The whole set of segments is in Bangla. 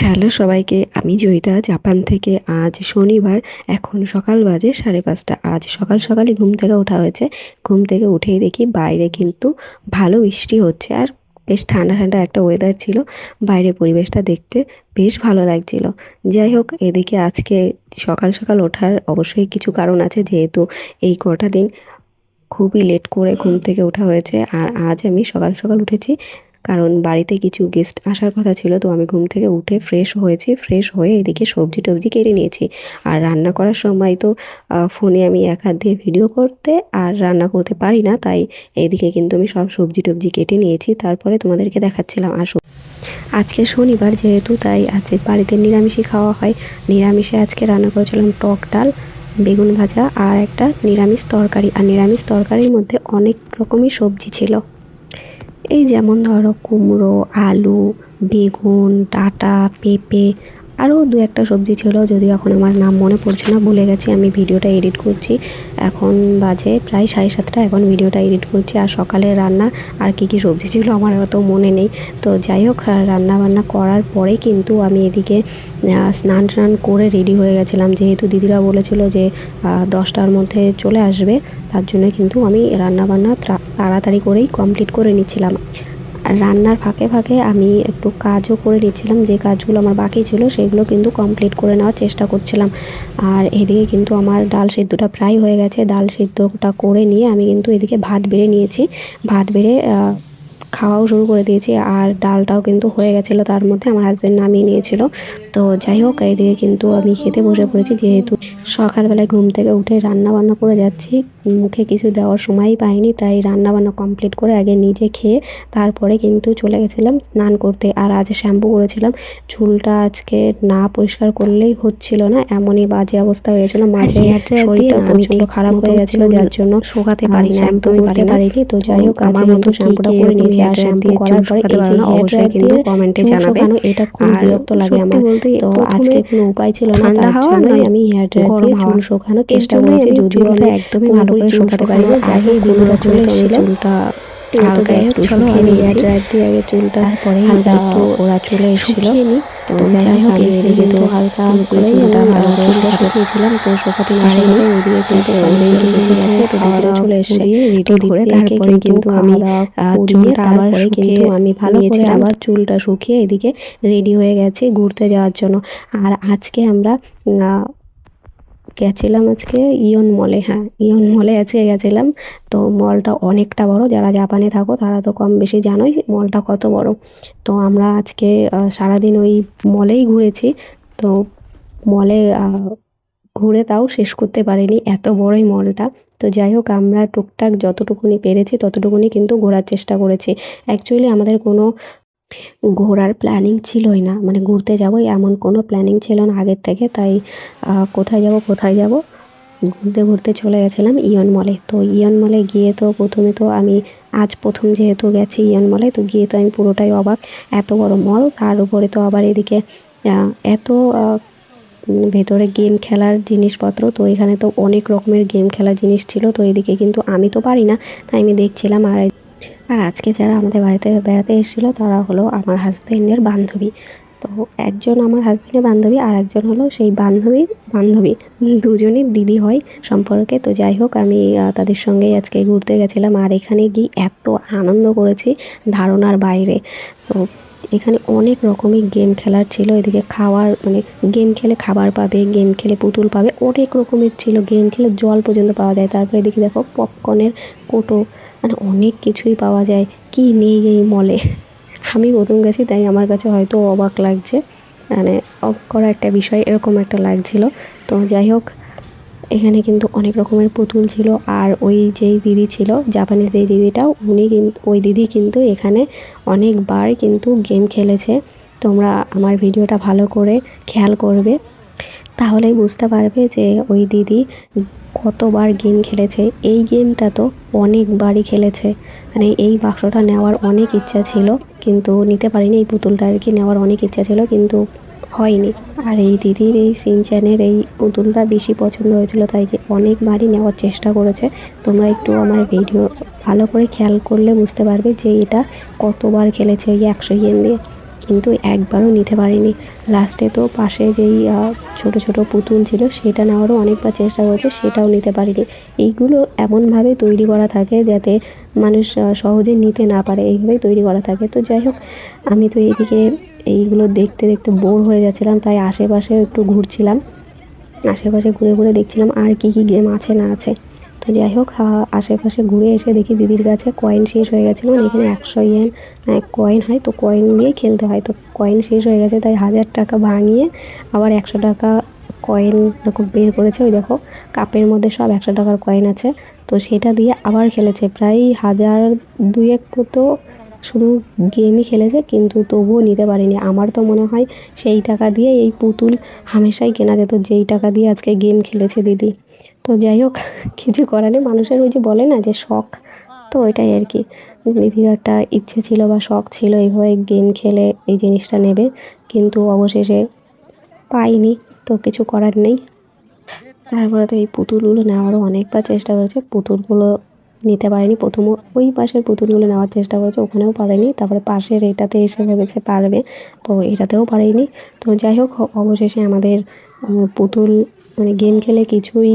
হ্যালো সবাইকে, আমি জয়িতা জাপান থেকে। আজ শনিবার, এখন সকাল বাজে 5:30। আজ সকাল সকালই ঘুম থেকে ওঠা হয়েছে। ঘুম থেকে উঠেই দেখি বাইরে কিন্তু ভালো বৃষ্টি হচ্ছে, আর বেশ ঠান্ডা ঠান্ডা একটা ওয়েদার ছিল। বাইরে পরিবেশটা দেখতে বেশ ভালো লাগছিল। যাই হোক, এদিকে আজকে সকাল সকাল ওঠার অবশ্যই কিছু কারণ আছে, যেহেতু এই কটা দিন খুবই লেট করে ঘুম থেকে ওঠা হয়েছে। আর আজ আমি সকাল সকাল উঠেছি, কারণ বাড়িতে কিছু গেস্ট আসার কথা ছিল। তো আমি ঘুম থেকে উঠে ফ্রেশ হয়েছি, ফ্রেশ হয়ে এদিকে সবজি টবজি কেটে নিয়েছি। আর রান্না করার সময় তো ফোনে আমি এক হাত দিয়ে ভিডিও করতে আর রান্না করতে পারি না, তাই এদিকে কিন্তু আমি সব সবজি টবজি কেটে নিয়েছি, তারপরে তোমাদেরকে দেখাচ্ছিলাম। আজকে শনিবার যেহেতু, তাই আজকে বাড়িতে নিরামিষই খাওয়া হয়। নিরামিষে আজকে রান্না করেছিলাম টক ডাল, বেগুন ভাজা আর একটা নিরামিষ তরকারি। আর নিরামিষ তরকারির মধ্যে অনেক রকমই সবজি ছিল, এই যেমন ধরো কুমড়ো, আলু, বেগুন, ডাঁটা, পেঁপে, আরও দু একটা সবজি ছিল, যদিও এখন আমার নাম মনে পড়ছে না, ভুলে গেছি। আমি ভিডিওটা এডিট করছি, এখন বাজে প্রায় 7:30। এখন ভিডিওটা এডিট করছি। আর সকালে রান্না আর কী কী সবজি ছিল আমার অত মনে নেই। তো যাই হোক, রান্না বান্না করার পরে কিন্তু আমি এদিকে স্নান টান করে রেডি হয়ে গেছিলাম, যেহেতু দিদিরা বলেছিল যে 10টার মধ্যে চলে আসবে। তার জন্য কিন্তু আমি রান্নাবান্না তাড়াতাড়ি করেই কমপ্লিট করে নিচ্ছিলাম। আর রান্নার ফাঁকে ফাঁকে আমি একটু কাজও করে নিচ্ছিলাম, যে কাজগুলো আমার বাকি ছিল সেগুলো কিন্তু কমপ্লিট করে নেওয়ার চেষ্টা করছিলাম। আর এদিকে কিন্তু আমার ডাল সিদ্ধটা প্রায় হয়ে গেছে। ডাল সিদ্ধটা করে নিয়ে আমি কিন্তু এদিকে ভাত বেড়ে নিয়েছি। ভাত বেড়ে খাওয়াও শুরু করে দিয়েছি। আর ডালটাও কিন্তু হয়ে গেছিলো, তার মধ্যে আমার হাজব্যান্ড নামিয়ে নিয়েছিল। তো যাই হোক, এইদিকে কিন্তু আমি খেতে বসে পড়েছি, যেহেতু সকালবেলায় ঘুম থেকে উঠে রান্না বান্না করে যাচ্ছি, মুখে কিছু দেওয়ার সময়ই পাইনি। তাই রান্না বান্না কমপ্লিট করে আগে নিজে খেয়ে তারপরে কিন্তু চলে গেছিলাম স্নান করতে। আর আজ শ্যাম্পু করেছিলাম। চুলটা আজকে না পরিষ্কার করলেই হচ্ছিল না, এমনই বাজে অবস্থা হয়েছিল। মাঝে শরীরটা প্রচণ্ড খারাপ হয়ে গেছিলো, যার জন্য শুকাতে পারি না, একদমই পারিনি। তো যাই হোক, আমার মতো শ্যাম্পুটা করে নিয়েছি। আর শ্যাম্পু করার পরে এই যে অবশ্যই কিন্তু কমেন্টে জানাবে। এটা খুব বিরক্ত লাগে আমার। তো আজকে কোনো উপায় ছিল না, তার জন্যই আমি হেয়ার ড্রায়ার দিয়ে চুল শুকানোর চেষ্টা করেছি, যদিও আমি একদমই ভালো করে শুকাতে পারি না। যাই হোক, দিদিরা চলে এসেছিল, চুলটা হালকা একটু শুকিয়ে নিয়েছি। ড্রায়ার দিয়ে আগে চুলটা হালকা একটু ওরা চলে এসেছিল। তো যাই হোক, এদিকে তো হালকা করে চুলটা ভালো করে শুকিয়েছিলাম। তো শুকাতে না শুকাতে ওদিকে কিন্তু অনেকজন বেজে গেছে। তো দিদিরা চলে এসে রেডি করে তারপরে কিন্তু আমি চুলটা আবার কিন্তু আমি ভালো করে আবার চুলটা শুকিয়ে এদিকে রেডি হয়ে গেছি ঘুরতে যাওয়ার জন্য। আর আজকে আমরা গেছিলাম আজকে ইয়ন মলে। হ্যাঁ, ইয়ন মলে আজকে গেছিলাম। তো মলটা অনেকটা বড়, যারা জাপানে থাকো তারা তো কম বেশি জানোই মলটা কত বড়। তো আমরা আজকে সারাদিন ওই মলেই ঘুরেছি। তো মলে ঘুরে তাও শেষ করতে পারিনি, এত বড়ই মলটা। তো যাই হোক, আমরা টুকটাক যতটুকুনি পেরেছি ততটুকুনি কিন্তু ঘোরার চেষ্টা করেছি। অ্যাকচুয়ালি আমাদের কোনো ঘোরার প্ল্যানিং ছিলই না, মানে ঘুরতে যাবো এমন কোনো প্ল্যানিং ছিল না আগের থেকে। তাই কোথায় যাব ঘুরতে ঘুরতে চলে গেছিলাম ইয়ন মলে। তো ইয়ন মলে গিয়ে তো প্রথমে তো আমি আজ প্রথম যেহেতু গেছি ইয়ন মলে, তো গিয়ে তো আমি পুরোটাই অবাক। এত বড় মল, তার উপরে তো আবার এদিকে এত ভেতরে গেম খেলার জিনিসপত্র। তো এখানে তো অনেক রকমের গেম খেলার জিনিস ছিল। তো এদিকে কিন্তু আমি তো পারি না, তাই আমি দেখছিলাম। আর আজকে যারা আমাদের বাড়িতে বেড়াতে এসেছিলো তারা হলো আমার হাজব্যান্ডের বান্ধবী। তো একজন আমার হাজব্যান্ডের বান্ধবী, আর একজন হলো সেই বান্ধবীর বান্ধবী, দুজনই দিদি হয় সম্পর্কে। তো যাই হোক, আমি তাদের সঙ্গেই আজকে ঘুরতে গেছিলাম। আর এখানে গিয়ে এত আনন্দ করেছি ধারণার বাইরে। তো এখানে অনেক রকমই গেম খেলার ছিল। এদিকে খাওয়ার, মানে গেম খেলে খাবার পাবে, গেম খেলে পুতুল পাবে, অনেক রকমের ছিল। গেম খেলে জল পর্যন্ত পাওয়া যায়। তারপরে এদিকে দেখো পপকর্নের কোটো, মানে অনেক কিছুই পাওয়া যায়। কি নেই এই মলে! আমি প্রথম গেছি, তাই আমার কাছে হয়তো অবাক লাগছে, মানে অবাক করা একটা বিষয় এরকম একটা লাগছিল। তো যাই হোক, এখানে কিন্তু অনেক রকমের পুতুল ছিল। আর ওই যেই দিদি ছিল, জাপানিজ যেই দিদিটাও, ওই দিদি কিন্তু এখানে অনেকবার কিন্তু গেম খেলেছে। তোমরা আমার ভিডিওটা ভালো করে খেয়াল করবে, তাহলেই বুঝতে পারবে যে ওই দিদি কতবার গেম খেলেছে। এই গেমটা তো অনেকবারই খেলেছে। মানে এই বাক্সটা নেওয়ার অনেক ইচ্ছা ছিল, কিন্তু নিতে পারিনি। এই পুতুলটা আর কি নেওয়ার অনেক ইচ্ছা ছিল, কিন্তু হয়নি। আর এই দিদির এই সিনচ্যানের এই পুতুলটা বেশি পছন্দ হয়েছিল, তাই অনেকবারই নেওয়ার চেষ্টা করেছে। তোমরা একটু আমার ভিডিও ভালো করে খেয়াল করলে বুঝতে পারবে যে এটা কতবার খেলেছে ওই 100 ইয়েন দিয়ে। কিন্তু একবারও নিতে পারিনি। লাস্টে তো পাশে যেই ছোট ছোট পুতুল ছিল সেটা নেওয়ারও অনেকবার চেষ্টা করেছে, সেটাও নিতে পারিনি। এইগুলো এমনভাবে তৈরি করা থাকে যাতে মানুষ সহজে নিতে না পারে, এইভাবেই তৈরি করা থাকে। তো যাই হোক, আমি তো এইদিকে এইগুলো দেখতে দেখতে বোর হয়ে যাচ্ছিলাম, তাই আশেপাশেও একটু ঘুরছিলাম। আশেপাশে ঘুরে ঘুরে দেখছিলাম আর কি কি গেম আছে না আছে। তো যাই হোক, আশেপাশে ঘুরে এসে দেখি দিদির কাছে কয়েন শেষ হয়ে গেছিলো। মানে এখানে 100 ইয়েন কয়েন হয়, তো কয়েন দিয়েই খেলতে হয়। তো কয়েন শেষ হয়ে গেছে, তাই 1000 টাকা ভাঙিয়ে আবার 100 টাকা কয়েন এরকম বের করেছে। ওই দেখো, কাপের মধ্যে সব 100 টাকার কয়েন আছে। তো সেটা দিয়ে আবার খেলেছে, প্রায় 1000 দুয়েক মতো শুধু গেমই খেলেছে, কিন্তু তবুও নিতে পারিনি। আমার তো মনে হয় সেই টাকা দিয়ে এই পুতুল হামেশাই কেনা যেত, যেই টাকা দিয়ে আজকে গেম খেলেছে দিদি। তো যাই হোক, কিছু করার নেই, মানুষের ওই যে বলে না যে শখ, তো ওইটাই আর কি। দিদির একটা ইচ্ছে ছিল বা শখ ছিল এইভাবে গেম খেলে এই জিনিসটা নেবে, কিন্তু অবশেষে পাইনি, তো কিছু করার নেই। তারপরে তো এই পুতুলগুলো নেওয়ারও অনেকবার চেষ্টা করেছে, পুতুলগুলো নিতে পারেনি। প্রথমে ওই পাশের পুতুলগুলো নেওয়ার চেষ্টা করেছে, ওখানেও পারেনি। তারপরে পাশের এটাতে এসে ভেবেছে পারবে, তো এটাতেও পারেনি। তো যাই হোক, অবশেষে আমাদের পুতুল মানে গেম খেলে কিছুই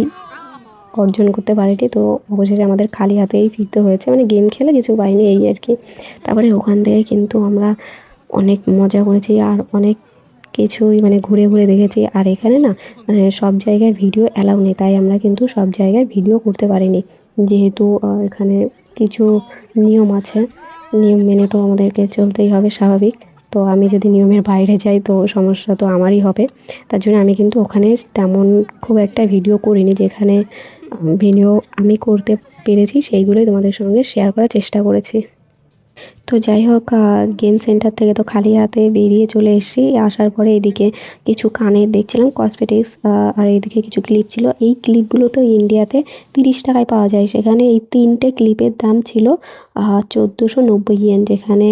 অর্জন করতে পারেনি। তো অবশেষে আমাদের খালি হাতেই ফিরতে হয়েছে, মানে গেম খেলে কিছু পাইনি, এই আর কি। তারপরে ওখান থেকে কিন্তু আমরা অনেক মজা করেছি আর অনেক কিছুই মানে ঘুরে ঘুরে দেখেছি। আর এখানে না মানে সব জায়গায় ভিডিও অ্যালাউ নেই, তাই আমরা কিন্তু সব জায়গায় ভিডিও করতে পারিনি। যেহেতু এখানে কিছু নিয়ম আছে, নিয়ম মেনে তো আমাদেরকে চলতেই হবে, স্বাভাবিক। তো আমি যদি নিয়মের বাইরে যাই তো সমস্যা তো আমারই হবে। তার জন্য আমি কিন্তু ওখানে তেমন খুব একটা ভিডিও করিনি। যেখানে ভিডিও আমি করতে পেরেছি সেইগুলোই তোমাদের সঙ্গে শেয়ার করার চেষ্টা করেছি। তো যাই হোক, গেম সেন্টার থেকে তো খালি হাতে বেরিয়ে চলে এসেছি। আসার পরে এদিকে কিছু কানের দেখছিলাম, কসমেটিক্স, আর এদিকে কিছু ক্লিপ ছিল। এই ক্লিপগুলো তো ইন্ডিয়াতে 30 টাকায় পাওয়া যায়, সেখানে এই 3টে ক্লিপের দাম ছিল 1490 ইয়েন, যেখানে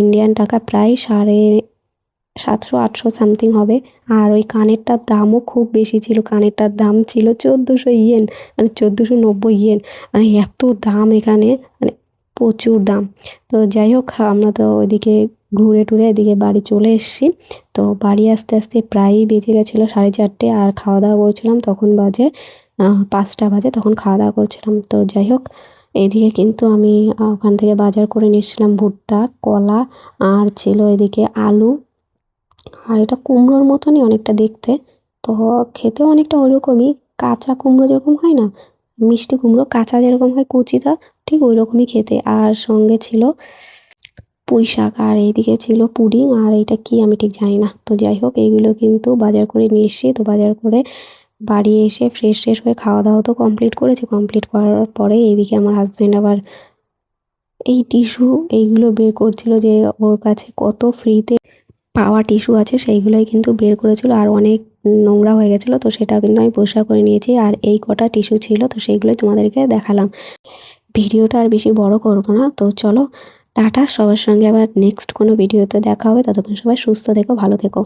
ইন্ডিয়ান টাকা প্রায় 750-800 সামথিং হবে। আর ওই কানেরটার দামও খুব বেশি ছিল, কানেরটার দাম ছিল 1400 ইয়েন, মানে 1490 ইয়েন। মানে এত দাম এখানে, মানে প্রচুর দাম। তো যাই হোক, আমরা তো ওইদিকে ঘুরে টুরে এদিকে বাড়ি চলে এসেছি। তো বাড়ি আসতে আসতে প্রায়ই বেজে গেছিলো 4:30, আর খাওয়া দাওয়া করছিলাম তখন বাজে 5টা বাজে, তখন খাওয়া দাওয়া করছিলাম। তো যাই হোক, এইদিকে কিন্তু আমি ওখান থেকে বাজার করে নিয়ে এসেছিলাম ভুট্টা, কলা, আর ছিল এদিকে আলু। আর এটা কুমড়োর মতনই অনেকটা দেখতে, তো খেতেও অনেকটা ওরকমই, কাঁচা কুমড়ো যেরকম হয় না, মিষ্টি কুমড়ো কাঁচা যেরকম হয় কুচিটা, ঠিক ওই রকমই খেতে। আর সঙ্গে ছিল পুঁই শাক, আর এইদিকে ছিল পুডিং, আর এইটা কি আমি ঠিক জানি না। তো যাই হোক, এইগুলো কিন্তু বাজার করে নিয়ে এসেছি। তো বাজার করে বাড়ি এসে ফ্রেশ ট্রেশ হয়ে খাওয়া দাওয়া তো কমপ্লিট করেছি। কমপ্লিট করার পরে এইদিকে আমার হাজব্যান্ড আবার এই টিস্যু এইগুলো বের করছিল, যে ওর কাছে কত ফ্রিতে পাওয়া টিস্যু আছে সেইগুলোই কিন্তু বের করেছিল। আর অনেক নোংরা হয়ে গেছিলো, তো সেটাও কিন্তু আমি পরিষ্কার করে নিয়েছি। আর এই কটা টিস্যু ছিল, তো সেইগুলোই তোমাদেরকে দেখালাম। ভিডিওটা আর বেশি বড় করব না, তো চলো টাটা। সবার সঙ্গে আবার নেক্সট কোনো ভিডিওতে দেখা হবে, ততক্ষণ সবাই সুস্থ থেকো, ভালো থেকো।